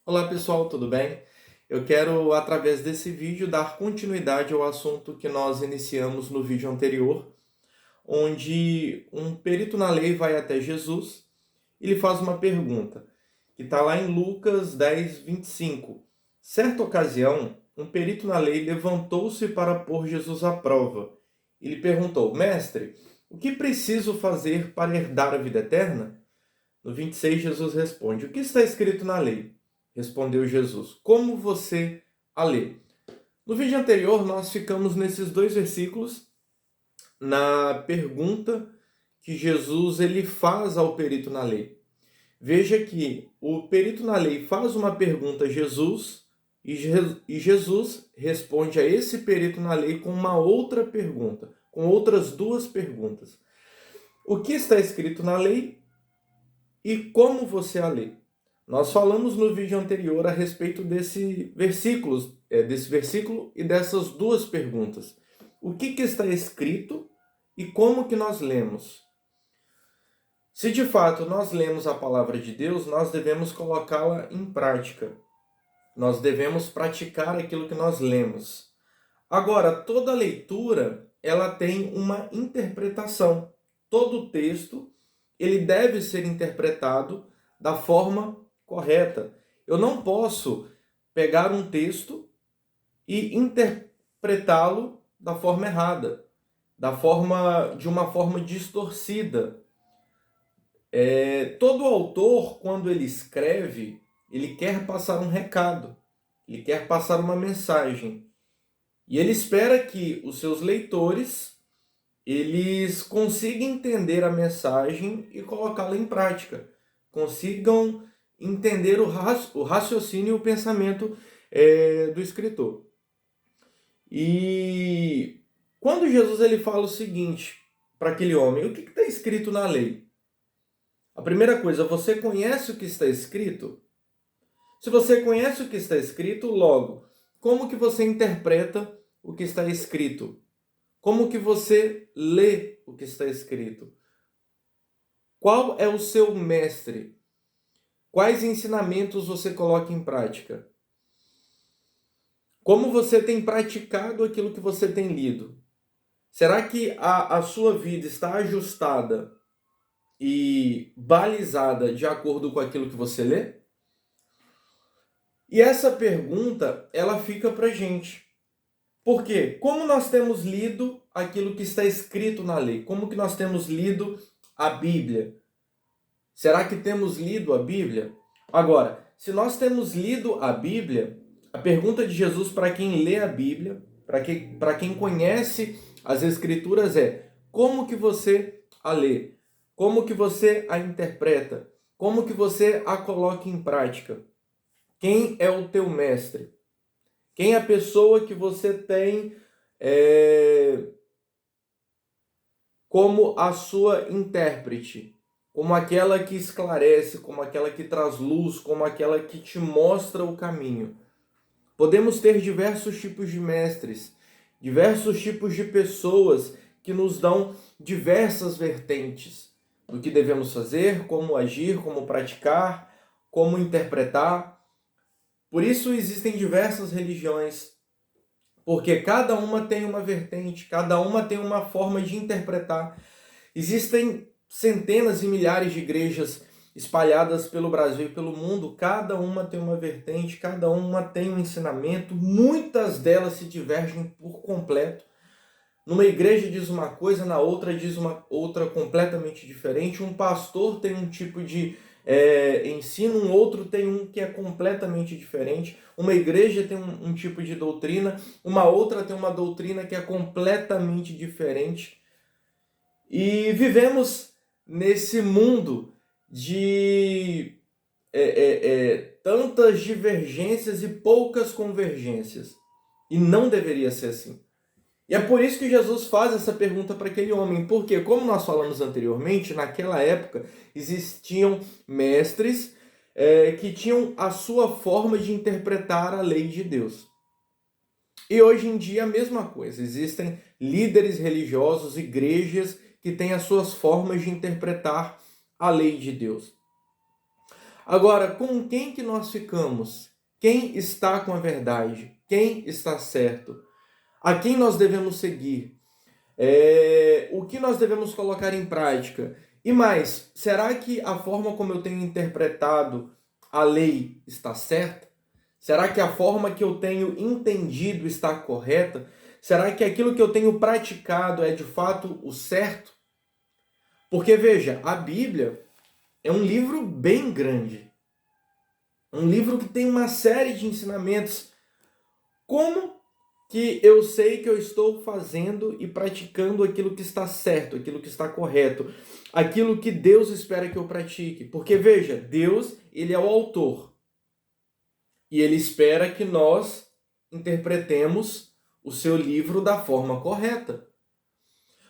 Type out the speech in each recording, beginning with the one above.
Olá pessoal, tudo bem? Eu quero, através desse vídeo, dar continuidade ao assunto que nós iniciamos no vídeo anterior, onde um perito na lei vai até Jesus e lhe faz uma pergunta, que está lá em Lucas 10:25. Certa ocasião, um perito na lei levantou-se para pôr Jesus à prova. E lhe perguntou: Mestre, o que preciso fazer para herdar a vida eterna? No 26, Jesus responde: O que está escrito na lei? Respondeu Jesus: Como você a lê? No vídeo anterior, nós ficamos nesses dois versículos, na pergunta que Jesus ele faz ao perito na lei. Veja que o perito na lei faz uma pergunta a Jesus e Jesus responde a esse perito na lei com uma outra pergunta, com outras duas perguntas. O que está escrito na lei e como você a lê? Nós falamos no vídeo anterior a respeito desse versículo e dessas duas perguntas. O que está escrito e como que nós lemos? Se de fato nós lemos a palavra de Deus, nós devemos colocá-la em prática. Nós devemos praticar aquilo que nós lemos. Agora, toda leitura, ela tem uma interpretação. Todo texto, ele deve ser interpretado da forma correta. Eu não posso pegar um texto e interpretá-lo da forma errada, de uma forma distorcida. Todo autor, quando ele escreve, ele quer passar um recado, ele quer passar uma mensagem. E ele espera que os seus leitores eles consigam entender a mensagem e colocá-la em prática, consigam entender o raciocínio e o pensamento do escritor. E quando Jesus ele fala o seguinte para aquele homem: o que está escrito na lei? A primeira coisa, você conhece o que está escrito? Se você conhece o que está escrito, logo, como que você interpreta o que está escrito? Como que você lê o que está escrito? Qual é o seu mestre? Quais ensinamentos você coloca em prática? Como você tem praticado aquilo que você tem lido? Será que a sua vida está ajustada e balizada de acordo com aquilo que você lê? E essa pergunta, ela fica pra gente. Por quê? Como nós temos lido aquilo que está escrito na lei? Como que nós temos lido a Bíblia? Será que temos lido a Bíblia? Agora, se nós temos lido a Bíblia, a pergunta de Jesus para quem lê a Bíblia, para quem conhece as Escrituras é: como que você a lê? Como que você a interpreta? Como que você a coloca em prática? Quem é o teu mestre? Quem é a pessoa que você tem como a sua intérprete? Como aquela que esclarece, como aquela que traz luz, como aquela que te mostra o caminho. Podemos ter diversos tipos de mestres, diversos tipos de pessoas que nos dão diversas vertentes do que devemos fazer, como agir, como praticar, como interpretar. Por isso existem diversas religiões, porque cada uma tem uma vertente, cada uma tem uma forma de interpretar. Existem centenas e milhares de igrejas espalhadas pelo Brasil e pelo mundo, cada uma tem uma vertente, cada uma tem um ensinamento, muitas delas se divergem por completo. Numa igreja diz uma coisa, na outra diz uma outra completamente diferente. Um pastor tem um tipo de ensino, um outro tem um que é completamente diferente. Uma igreja tem um tipo de doutrina, uma outra tem uma doutrina que é completamente diferente. E vivemos nesse mundo de tantas divergências e poucas convergências. E não deveria ser assim. E é por isso que Jesus faz essa pergunta para aquele homem. Porque, como nós falamos anteriormente, naquela época existiam mestres que tinham a sua forma de interpretar a lei de Deus. E hoje em dia a mesma coisa. Existem líderes religiosos, igrejas que têm as suas formas de interpretar a lei de Deus. Agora, com quem que nós ficamos? Quem está com a verdade? Quem está certo? A quem nós devemos seguir? O que nós devemos colocar em prática? E mais, será que a forma como eu tenho interpretado a lei está certa? Será que a forma que eu tenho entendido está correta? Será que aquilo que eu tenho praticado é de fato o certo? Porque veja, a Bíblia é um livro bem grande. É um livro que tem uma série de ensinamentos. Como que eu sei que eu estou fazendo e praticando aquilo que está certo, aquilo que está correto, aquilo que Deus espera que eu pratique? Porque veja, Deus, ele é o autor. E ele espera que nós interpretemos o seu livro da forma correta.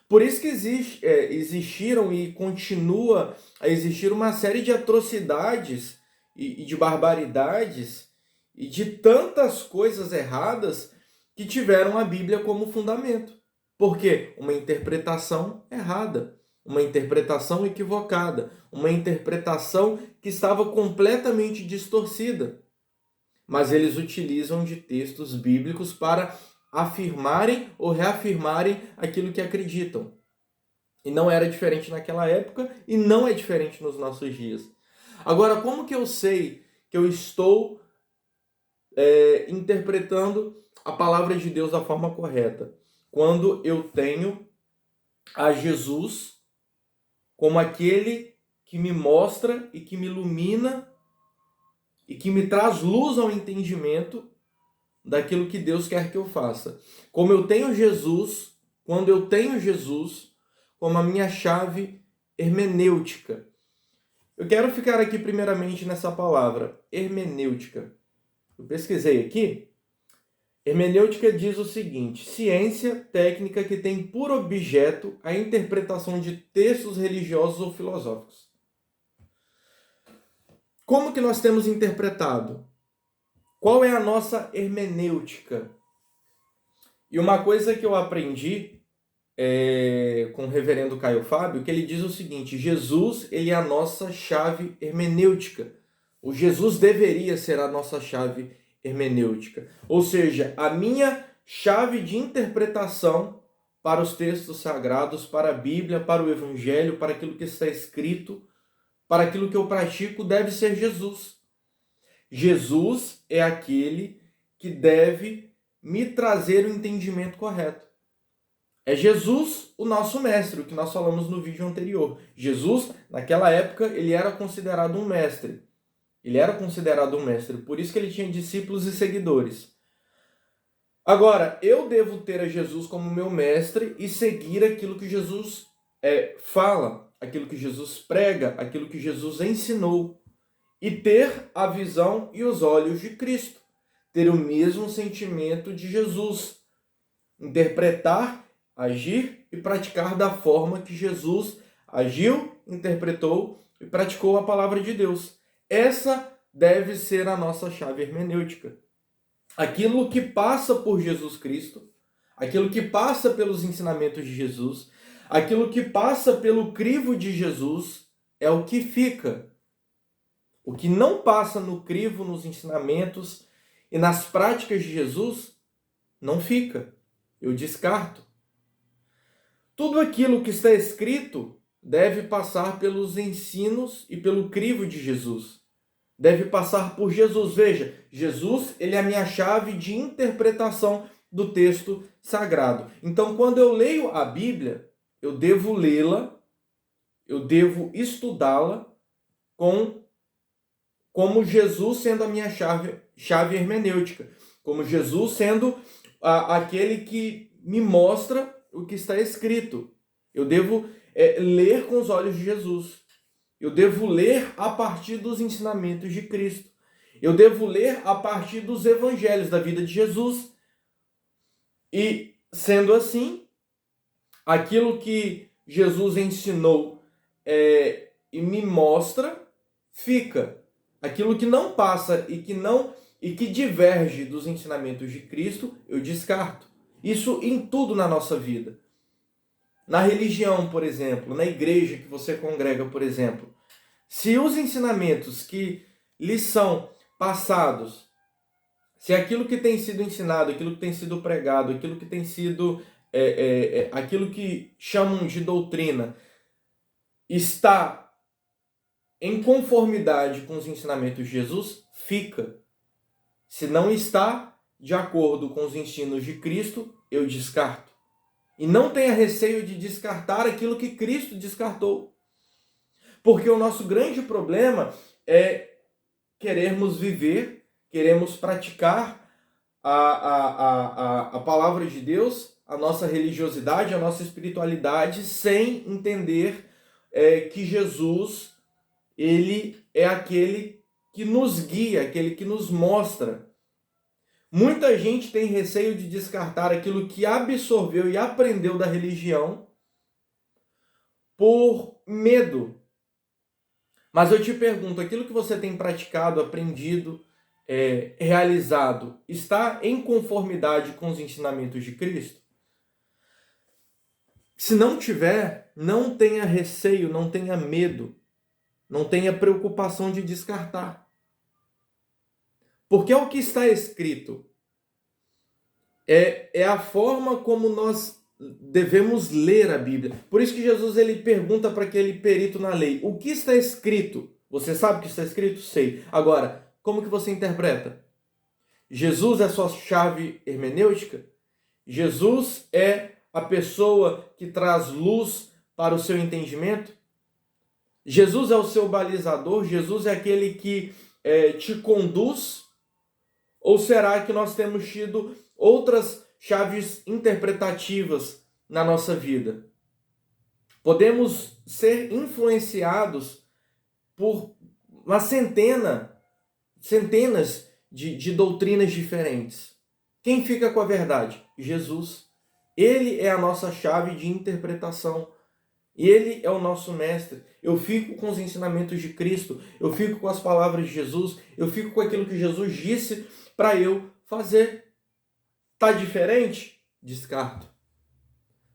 Por isso que existiram e continua a existir uma série de atrocidades e de barbaridades e de tantas coisas erradas que tiveram a Bíblia como fundamento. Por quê? Uma interpretação errada, uma interpretação equivocada, uma interpretação que estava completamente distorcida. Mas eles utilizam de textos bíblicos para afirmarem ou reafirmarem aquilo que acreditam. E não era diferente naquela época e não é diferente nos nossos dias. Agora, como que eu sei que eu estou interpretando a palavra de Deus da forma correta? Quando eu tenho a Jesus como aquele que me mostra e que me ilumina e que me traz luz ao entendimento daquilo que Deus quer que eu faça. Como eu tenho Jesus, quando eu tenho Jesus como a minha chave hermenêutica. Eu quero ficar aqui primeiramente nessa palavra, hermenêutica. Eu pesquisei aqui. Hermenêutica diz o seguinte: ciência técnica que tem por objeto a interpretação de textos religiosos ou filosóficos. Como que nós temos interpretado? Qual é a nossa hermenêutica? E uma coisa que eu aprendi com o reverendo Caio Fábio, que ele diz o seguinte: Jesus, ele é a nossa chave hermenêutica. O Jesus deveria ser a nossa chave hermenêutica. Ou seja, a minha chave de interpretação para os textos sagrados, para a Bíblia, para o Evangelho, para aquilo que está escrito, para aquilo que eu pratico, deve ser Jesus. Jesus é aquele que deve me trazer o entendimento correto. É Jesus o nosso mestre, o que nós falamos no vídeo anterior. Jesus, naquela época, ele era considerado um mestre. Ele era considerado um mestre, por isso que ele tinha discípulos e seguidores. Agora, eu devo ter a Jesus como meu mestre e seguir aquilo que Jesus fala, aquilo que Jesus prega, aquilo que Jesus ensinou. E ter a visão e os olhos de Cristo. Ter o mesmo sentimento de Jesus. Interpretar, agir e praticar da forma que Jesus agiu, interpretou e praticou a palavra de Deus. Essa deve ser a nossa chave hermenêutica. Aquilo que passa por Jesus Cristo, aquilo que passa pelos ensinamentos de Jesus, aquilo que passa pelo crivo de Jesus é o que fica. O que não passa no crivo, nos ensinamentos e nas práticas de Jesus, não fica. Eu descarto. Tudo aquilo que está escrito deve passar pelos ensinos e pelo crivo de Jesus. Deve passar por Jesus. Veja, Jesus, ele é a minha chave de interpretação do texto sagrado. Então, quando eu leio a Bíblia, eu devo lê-la, eu devo estudá-la como Jesus sendo a minha chave hermenêutica, como Jesus sendo aquele que me mostra o que está escrito. Eu devo ler com os olhos de Jesus. Eu devo ler a partir dos ensinamentos de Cristo. Eu devo ler a partir dos evangelhos da vida de Jesus. E, sendo assim, aquilo que Jesus ensinou e me mostra, fica. Aquilo que não passa e que diverge dos ensinamentos de Cristo, eu descarto. Isso em tudo na nossa vida. Na religião, por exemplo, na igreja que você congrega, por exemplo. Se os ensinamentos que lição, passados, se aquilo que tem sido ensinado, aquilo que tem sido pregado, aquilo que tem sido, aquilo que chamam de doutrina, está em conformidade com os ensinamentos de Jesus, fica. Se não está de acordo com os ensinos de Cristo, eu descarto. E não tenha receio de descartar aquilo que Cristo descartou. Porque o nosso grande problema é querermos viver, queremos praticar a palavra de Deus, a nossa religiosidade, a nossa espiritualidade, sem entender que Jesus, ele é aquele que nos guia, aquele que nos mostra. Muita gente tem receio de descartar aquilo que absorveu e aprendeu da religião por medo. Mas eu te pergunto, aquilo que você tem praticado, aprendido, realizado, está em conformidade com os ensinamentos de Cristo? Se não tiver, não tenha receio, não tenha medo, não tenha preocupação de descartar. Porque é o que está escrito. É a forma como nós devemos ler a Bíblia. Por isso que Jesus ele pergunta para aquele perito na lei: o que está escrito? Você sabe o que está escrito? Sei. Agora, como que você interpreta? Jesus é sua chave hermenêutica? Jesus é a pessoa que traz luz para o seu entendimento? Jesus é o seu balizador? Jesus é aquele que te conduz? Ou será que nós temos tido outras chaves interpretativas na nossa vida? Podemos ser influenciados por uma centenas de doutrinas diferentes. Quem fica com a verdade? Jesus. Ele é a nossa chave de interpretação. Ele é o nosso mestre. Eu fico com os ensinamentos de Cristo, eu fico com as palavras de Jesus, eu fico com aquilo que Jesus disse para eu fazer. Tá diferente? Descarto.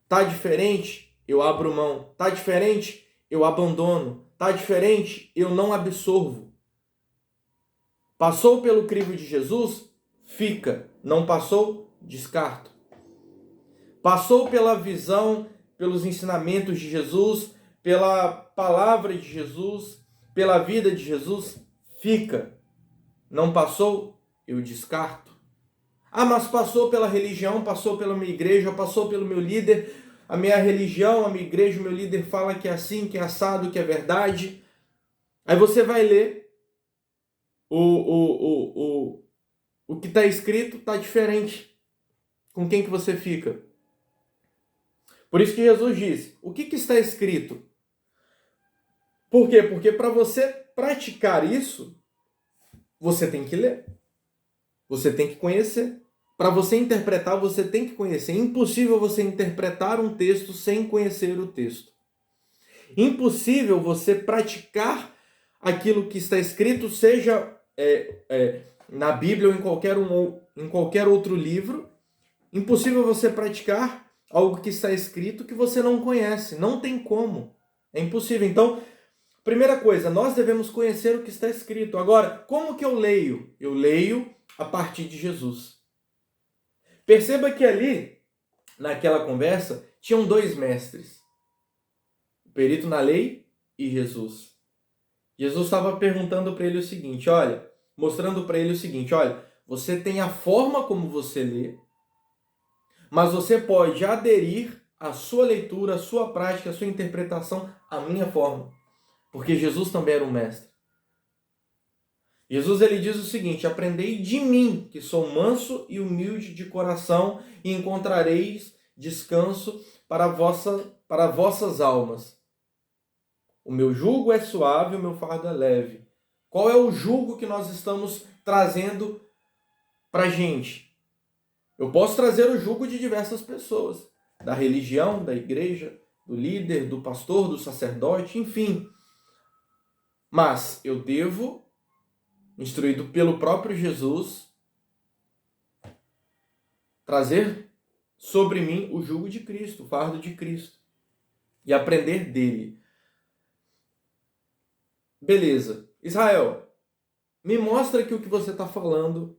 Tá diferente? Eu abro mão. Tá diferente? Eu abandono. Tá diferente? Eu não absorvo. Passou pelo crivo de Jesus? Fica. Não passou? Descarto. Passou pela visão, pelos ensinamentos de Jesus, pela palavra de Jesus, pela vida de Jesus? Fica. Não passou? Eu descarto. Ah, mas passou pela religião, passou pela minha igreja, passou pelo meu líder, a minha religião, a minha igreja, o meu líder fala que é assim, que é assado, que é verdade. Aí você vai ler o que está escrito, está diferente. Com quem que você fica? Por isso que Jesus disse, o que está escrito? Por quê? Porque para você praticar isso, você tem que ler. Você tem que conhecer. Para você interpretar, você tem que conhecer. É impossível você interpretar um texto sem conhecer o texto. Impossível você praticar aquilo que está escrito, seja na Bíblia ou em qualquer outro livro. Impossível você praticar algo que está escrito que você não conhece. Não tem como. É impossível. Então, primeira coisa, nós devemos conhecer o que está escrito. Agora, como que eu leio? Eu leio a partir de Jesus. Perceba que ali, naquela conversa, tinham dois mestres. O perito na lei e Jesus. Jesus estava perguntando para ele o seguinte, mostrando para ele o seguinte, você tem a forma como você lê, mas você pode aderir à sua leitura, à sua prática, à sua interpretação, à minha forma. Porque Jesus também era um mestre. Jesus ele diz o seguinte, aprendei de mim, que sou manso e humilde de coração, e encontrareis descanso para vossas almas. O meu jugo é suave, o meu fardo é leve. Qual é o jugo que nós estamos trazendo para a gente? Eu posso trazer o jugo de diversas pessoas, da religião, da igreja, do líder, do pastor, do sacerdote, enfim. Mas eu devo, instruído pelo próprio Jesus, trazer sobre mim o jugo de Cristo, o fardo de Cristo, e aprender dele. Beleza. Israel, me mostra que o que você está falando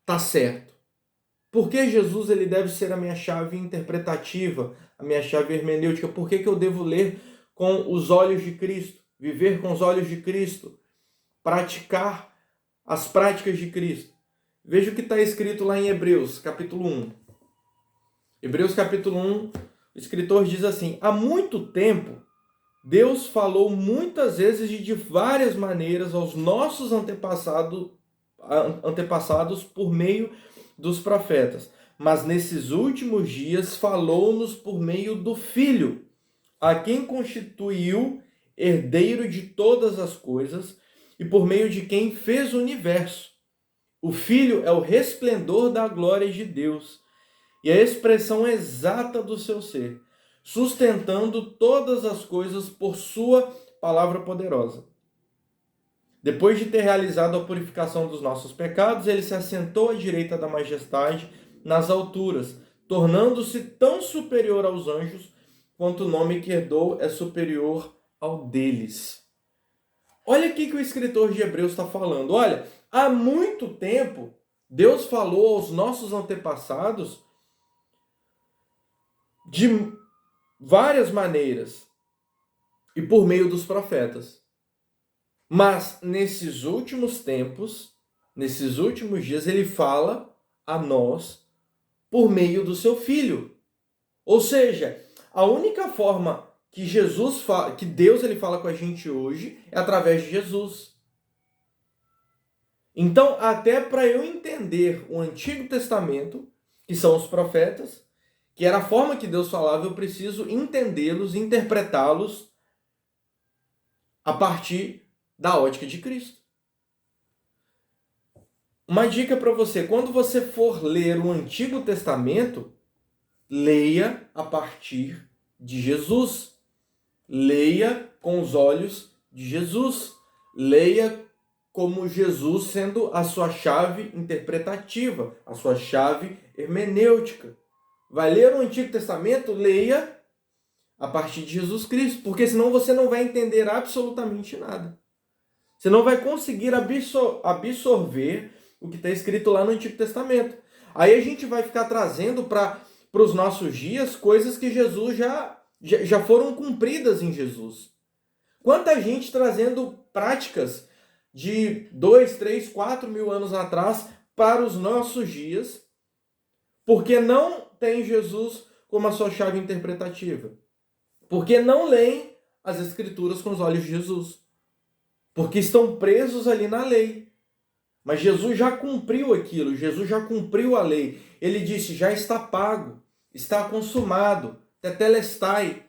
está certo. Por que Jesus ele deve ser a minha chave interpretativa, a minha chave hermenêutica? Por que eu devo ler com os olhos de Cristo, viver com os olhos de Cristo, praticar as práticas de Cristo? Veja o que está escrito lá em Hebreus, capítulo 1. Hebreus, capítulo 1, o escritor diz assim: há muito tempo, Deus falou muitas vezes e de várias maneiras aos nossos antepassados por meio dos profetas. Mas nesses últimos dias falou-nos por meio do Filho, a quem constituiu herdeiro de todas as coisas e por meio de quem fez o universo. O Filho é o resplendor da glória de Deus e a expressão exata do seu ser, sustentando todas as coisas por sua palavra poderosa. Depois de ter realizado a purificação dos nossos pecados, ele se assentou à direita da majestade nas alturas, tornando-se tão superior aos anjos quanto o nome que herdou é superior ao deles. Olha aqui que o escritor de Hebreus está falando. Olha, há muito tempo Deus falou aos nossos antepassados de várias maneiras e por meio dos profetas. Mas nesses últimos tempos, nesses últimos dias, ele fala a nós por meio do seu Filho. Ou seja, a única forma que que Deus ele fala com a gente hoje é através de Jesus. Então, até para eu entender o Antigo Testamento, que são os profetas, que era a forma que Deus falava, eu preciso entendê-los, interpretá-los a partir da ótica de Cristo. Uma dica para você: quando você for ler o Antigo Testamento, leia a partir de Jesus. Leia com os olhos de Jesus. Leia como Jesus sendo a sua chave interpretativa, a sua chave hermenêutica. Vai ler o Antigo Testamento? Leia a partir de Jesus Cristo, porque senão você não vai entender absolutamente nada. Você não vai conseguir absorver o que está escrito lá no Antigo Testamento. Aí a gente vai ficar trazendo para os nossos dias coisas que Jesus já foram cumpridas em Jesus. Quanta gente trazendo práticas de 2, 3, 4 mil anos atrás para os nossos dias, porque não tem Jesus como a sua chave interpretativa. Porque não leem as Escrituras com os olhos de Jesus. Porque estão presos ali na lei. Mas Jesus já cumpriu aquilo, Jesus já cumpriu a lei. Ele disse: já está pago, está consumado, tetelestai.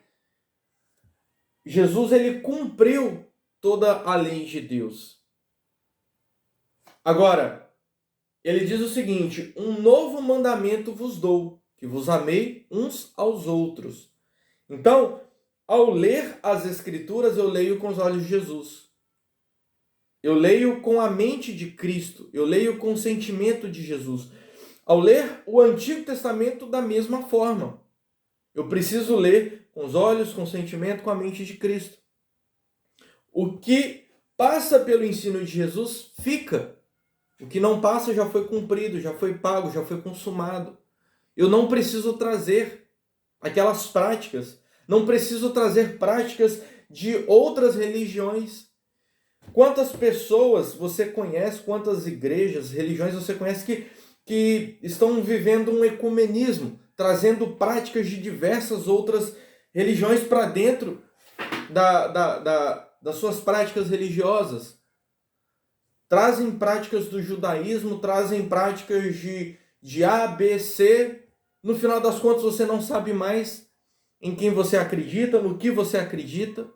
Jesus ele cumpriu toda a lei de Deus. Agora, ele diz o seguinte: um novo mandamento vos dou, que vos amei uns aos outros. Então, ao ler as Escrituras, eu leio com os olhos de Jesus. Eu leio com a mente de Cristo. Eu leio com o sentimento de Jesus. Ao ler o Antigo Testamento, da mesma forma. Eu preciso ler com os olhos, com o sentimento, com a mente de Cristo. O que passa pelo ensino de Jesus, fica. O que não passa já foi cumprido, já foi pago, já foi consumado. Eu não preciso trazer aquelas práticas. Não preciso trazer práticas de outras religiões. Quantas pessoas você conhece, quantas igrejas, religiões você conhece que estão vivendo um ecumenismo, trazendo práticas de diversas outras religiões para dentro das suas práticas religiosas? Trazem práticas do judaísmo, trazem práticas de A, B, C. No final das contas, você não sabe mais em quem você acredita, no que você acredita.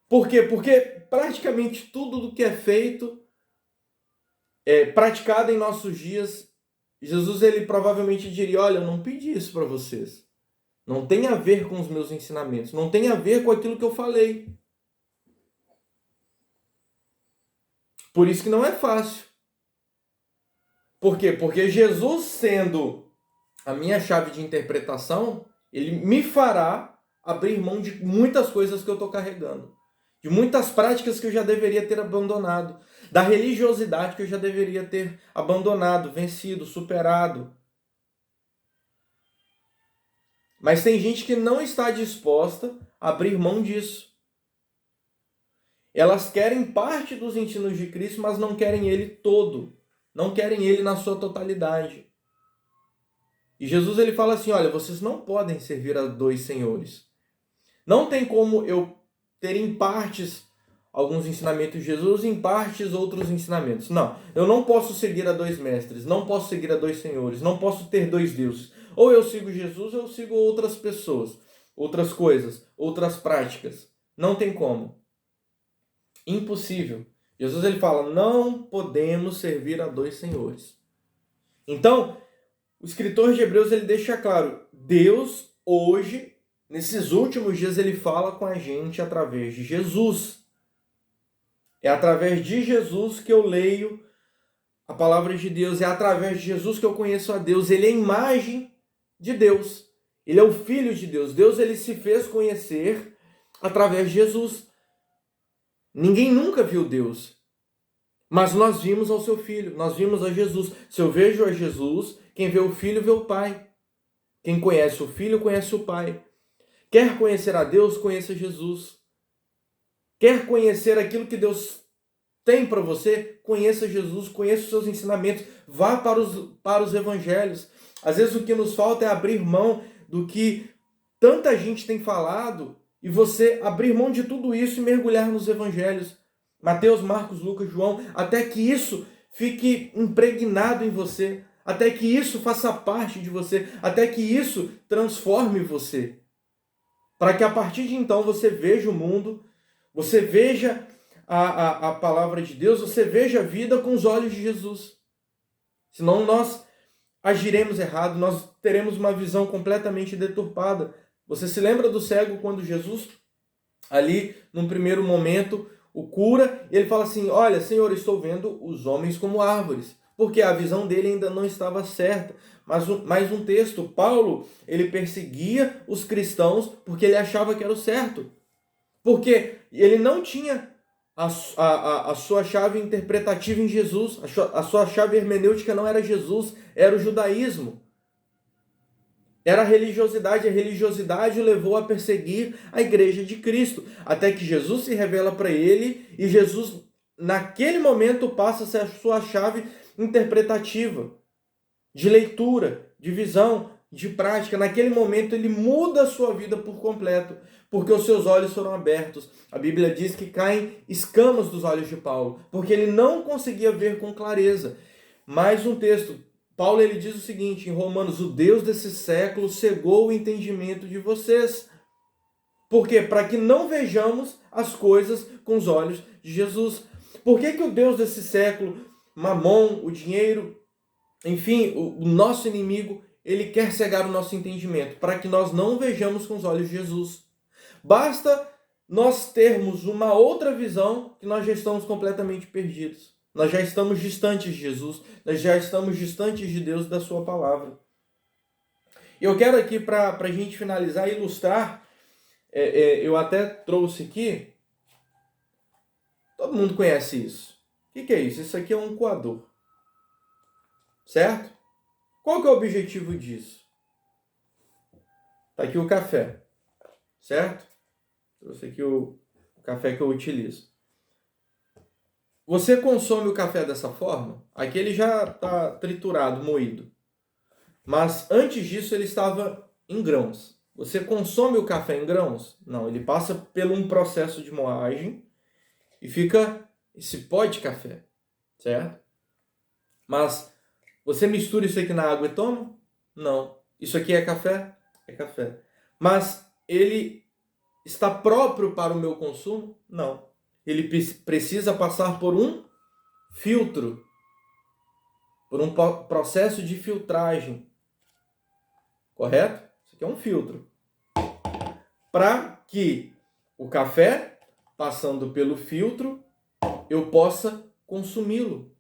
Por quê? Porque praticamente tudo do que é feito, praticado em nossos dias, Jesus ele provavelmente diria: olha, eu não pedi isso para vocês. Não tem a ver com os meus ensinamentos, não tem a ver com aquilo que eu falei. Por isso que não é fácil. Por quê? Porque Jesus, sendo a minha chave de interpretação, ele me fará abrir mão de muitas coisas que eu estou carregando. De muitas práticas que eu já deveria ter abandonado. da religiosidade que eu já deveria ter abandonado, vencido, superado. Mas tem gente que não está disposta a abrir mão disso. Elas querem parte dos ensinos de Cristo, mas não querem ele todo. Não querem ele na sua totalidade. E Jesus ele fala assim, olha, vocês não podem servir a dois senhores. Não tem como eu ter em partes alguns ensinamentos de Jesus e em partes outros ensinamentos. Não, eu não posso seguir a dois mestres, não posso seguir a dois senhores, não posso ter dois deuses. Ou eu sigo Jesus ou eu sigo outras pessoas, outras coisas, outras práticas. Não tem como. Impossível. Jesus ele fala, não podemos servir a dois senhores. Então, o escritor de Hebreus ele deixa claro, Deus hoje, nesses últimos dias, ele fala com a gente através de Jesus. É através de Jesus que eu leio a palavra de Deus, é através de Jesus que eu conheço a Deus. Ele é a imagem de Deus. Ele é o Filho de Deus. Deus ele se fez conhecer através de Jesus. Ninguém nunca viu Deus, mas nós vimos ao seu Filho, nós vimos a Jesus. Se eu vejo a Jesus, quem vê o Filho vê o Pai. Quem conhece o Filho conhece o Pai. Quer conhecer a Deus, conheça Jesus. Quer conhecer aquilo que Deus tem para você, conheça Jesus, conheça os seus ensinamentos, vá para os evangelhos. Às vezes o que nos falta é abrir mão do que tanta gente tem falado e você abrir mão de tudo isso e mergulhar nos evangelhos. Mateus, Marcos, Lucas, João, até que isso fique impregnado em você, até que isso faça parte de você, até que isso transforme você. Para que a partir de então você veja o mundo, você veja a palavra de Deus, você veja a vida com os olhos de Jesus. Senão nós agiremos errado, nós teremos uma visão completamente deturpada. Você se lembra do cego quando Jesus, ali, num primeiro momento, o cura, e ele fala assim, olha, Senhor, estou vendo os homens como árvores, porque a visão dele ainda não estava certa. Mas mais um texto, Paulo, ele perseguia os cristãos porque ele achava que era o certo. Porque ele não tinha a sua chave interpretativa em Jesus, a sua chave hermenêutica não era Jesus, era o judaísmo. Era a religiosidade o levou a perseguir a igreja de Cristo, até que Jesus se revela para ele e Jesus, naquele momento, passa a ser a sua chave interpretativa, de leitura, de visão, de prática. Naquele momento ele muda a sua vida por completo, porque os seus olhos foram abertos. A Bíblia diz que caem escamas dos olhos de Paulo, porque ele não conseguia ver com clareza. Mais um texto, Paulo ele diz o seguinte, em Romanos, o Deus desse século cegou o entendimento de vocês. Por quê? Para que não vejamos as coisas com os olhos de Jesus. Por que o Deus desse século, Mamon, o dinheiro, enfim, o nosso inimigo, ele quer cegar o nosso entendimento? Para que nós não vejamos com os olhos de Jesus. Basta nós termos uma outra visão que nós já estamos completamente perdidos. Nós já estamos distantes de Jesus, nós já estamos distantes de Deus e da sua palavra. Eu quero aqui, para a gente finalizar, ilustrar, eu até trouxe aqui, todo mundo conhece isso. O que é isso? Isso aqui é um coador, certo? Qual que é o objetivo disso? Está aqui o café, certo? Trouxe aqui o café que eu utilizo. Você consome o café dessa forma? Aqui ele já está triturado, moído. Mas antes disso ele estava em grãos. Você consome o café em grãos? Não, ele passa por um processo de moagem e fica esse pó de café, certo? Mas você mistura isso aqui na água e toma? Não. Isso aqui é café? É café. Mas ele está próprio para o meu consumo? Não. Ele precisa passar por um filtro, por um processo de filtragem, correto? Isso aqui é um filtro. Para que o café, passando pelo filtro, eu possa consumi-lo.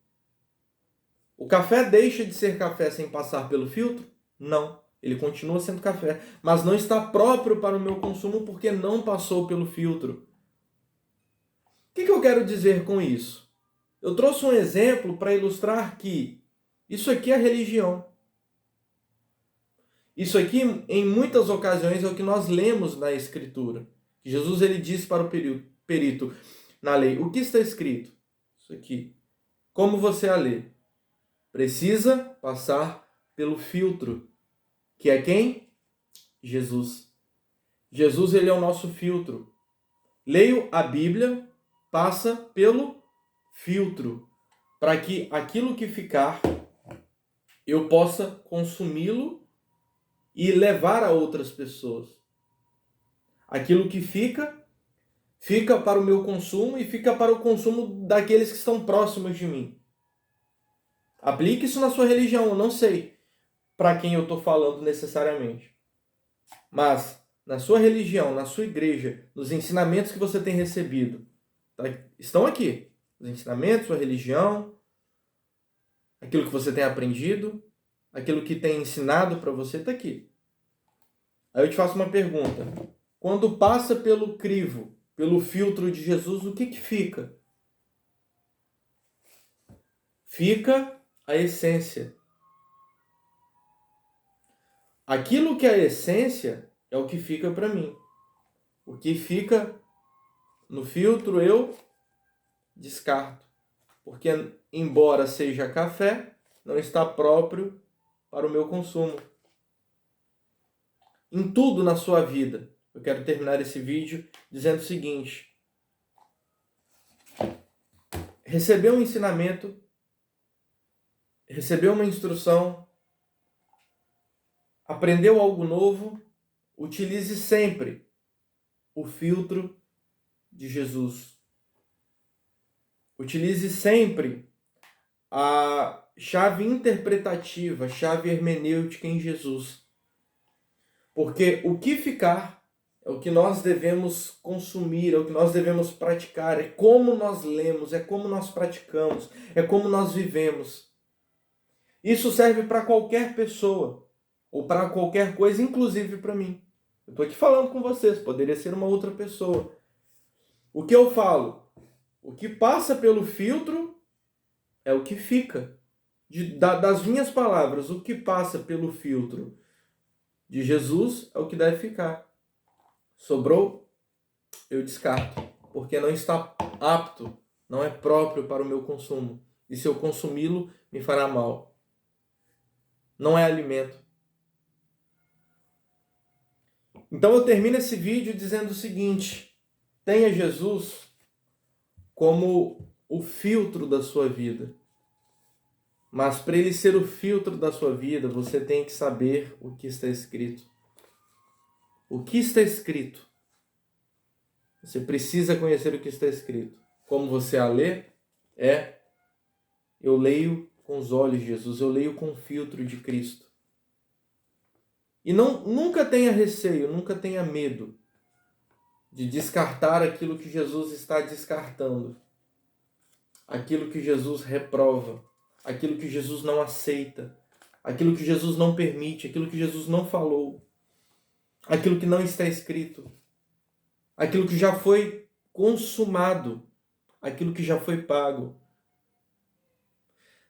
O café deixa de ser café sem passar pelo filtro? Não. Ele continua sendo café, mas não está próprio para o meu consumo porque não passou pelo filtro. O que eu quero dizer com isso? Eu trouxe um exemplo para ilustrar que isso aqui é religião. Isso aqui, em muitas ocasiões, é o que nós lemos na Escritura. Jesus ele disse para o perito na lei: o que está escrito? Isso aqui. Como você a lê? Precisa passar pelo filtro, que é quem? Jesus. Jesus ele é o nosso filtro. Leio a Bíblia, passa pelo filtro, para que aquilo que ficar eu possa consumi-lo e levar a outras pessoas. Aquilo que fica para o meu consumo e fica para o consumo daqueles que estão próximos de mim. Aplique isso na sua religião, eu não sei para quem eu estou falando necessariamente. Mas na sua religião, na sua igreja, nos ensinamentos que você tem recebido, tá? Estão aqui. Os ensinamentos, sua religião, aquilo que você tem aprendido, aquilo que tem ensinado para você, está aqui. Aí eu te faço uma pergunta. Quando passa pelo crivo, pelo filtro de Jesus, o que fica? Fica a essência. Aquilo que é a essência é o que fica para mim. O que fica no filtro eu descarto. Porque, embora seja café, não está próprio para o meu consumo. Em tudo na sua vida, eu quero terminar esse vídeo dizendo o seguinte: recebeu um ensinamento, recebeu uma instrução, aprendeu algo novo, utilize sempre o filtro de Jesus. Utilize sempre a chave interpretativa, a chave hermenêutica em Jesus. Porque o que ficar é o que nós devemos consumir, é o que nós devemos praticar, é como nós lemos, é como nós praticamos, é como nós vivemos. Isso serve para qualquer pessoa, ou para qualquer coisa, inclusive para mim. Eu estou aqui falando com vocês, poderia ser uma outra pessoa. O que eu falo? O que passa pelo filtro é o que fica. Das minhas palavras, o que passa pelo filtro de Jesus é o que deve ficar. Sobrou, eu descarto, porque não está apto, não é próprio para o meu consumo. E se eu consumi-lo, me fará mal. Não é alimento. Então eu termino esse vídeo dizendo o seguinte: tenha Jesus como o filtro da sua vida. Mas para ele ser o filtro da sua vida, você tem que saber o que está escrito. O que está escrito? Você precisa conhecer o que está escrito. Como você a lê? Eu leio com os olhos de Jesus, eu leio com o filtro de Cristo. E nunca tenha receio, nunca tenha medo de descartar aquilo que Jesus está descartando. Aquilo que Jesus reprova. Aquilo que Jesus não aceita. Aquilo que Jesus não permite. Aquilo que Jesus não falou. Aquilo que não está escrito. Aquilo que já foi consumado. Aquilo que já foi pago.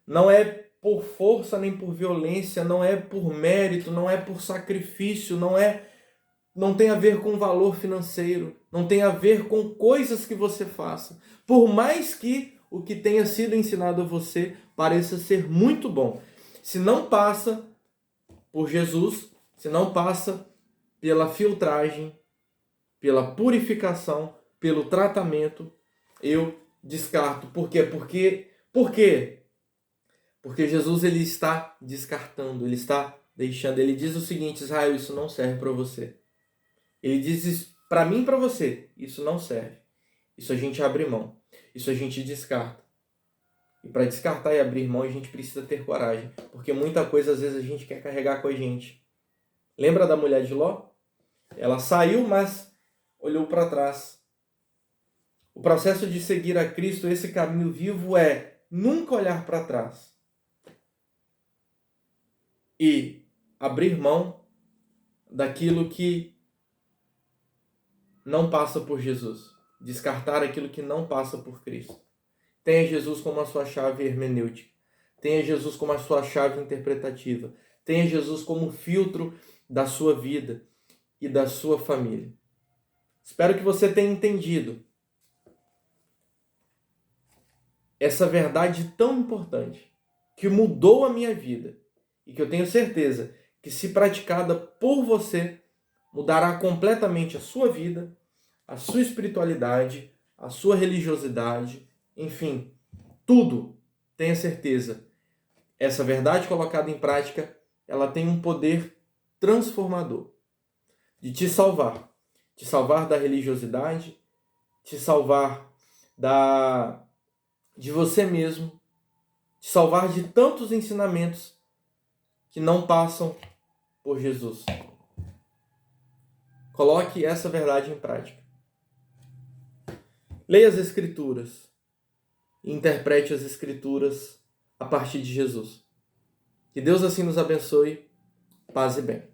Não é por força nem por violência, não é por mérito, não é por sacrifício, não tem a ver com valor financeiro, não tem a ver com coisas que você faça. Por mais que o que tenha sido ensinado a você pareça ser muito bom, se não passa por Jesus, se não passa pela filtragem, pela purificação, pelo tratamento, eu descarto. Por quê? Por quê? Porque Jesus ele está descartando, ele está deixando. Ele diz o seguinte: Israel, isso não serve para você. Ele diz isso para mim e para você: isso não serve. Isso a gente abre mão. Isso a gente descarta. E para descartar e abrir mão, a gente precisa ter coragem. Porque muita coisa, às vezes, a gente quer carregar com a gente. Lembra da mulher de Ló? Ela saiu, mas olhou para trás. O processo de seguir a Cristo, esse caminho vivo, é nunca olhar para trás. E abrir mão daquilo que não passa por Jesus. Descartar aquilo que não passa por Cristo. Tenha Jesus como a sua chave hermenêutica. Tenha Jesus como a sua chave interpretativa. Tenha Jesus como filtro da sua vida e da sua família. Espero que você tenha entendido essa verdade tão importante, que mudou a minha vida e que eu tenho certeza que, se praticada por você, mudará completamente a sua vida, a sua espiritualidade, a sua religiosidade, enfim, tudo. Tenha certeza. Essa verdade colocada em prática, ela tem um poder transformador de te salvar da religiosidade, te salvar de você mesmo, te salvar de tantos ensinamentos que não passam por Jesus. Coloque essa verdade em prática. Leia as Escrituras e interprete as Escrituras a partir de Jesus. Que Deus assim nos abençoe. Paz e bem.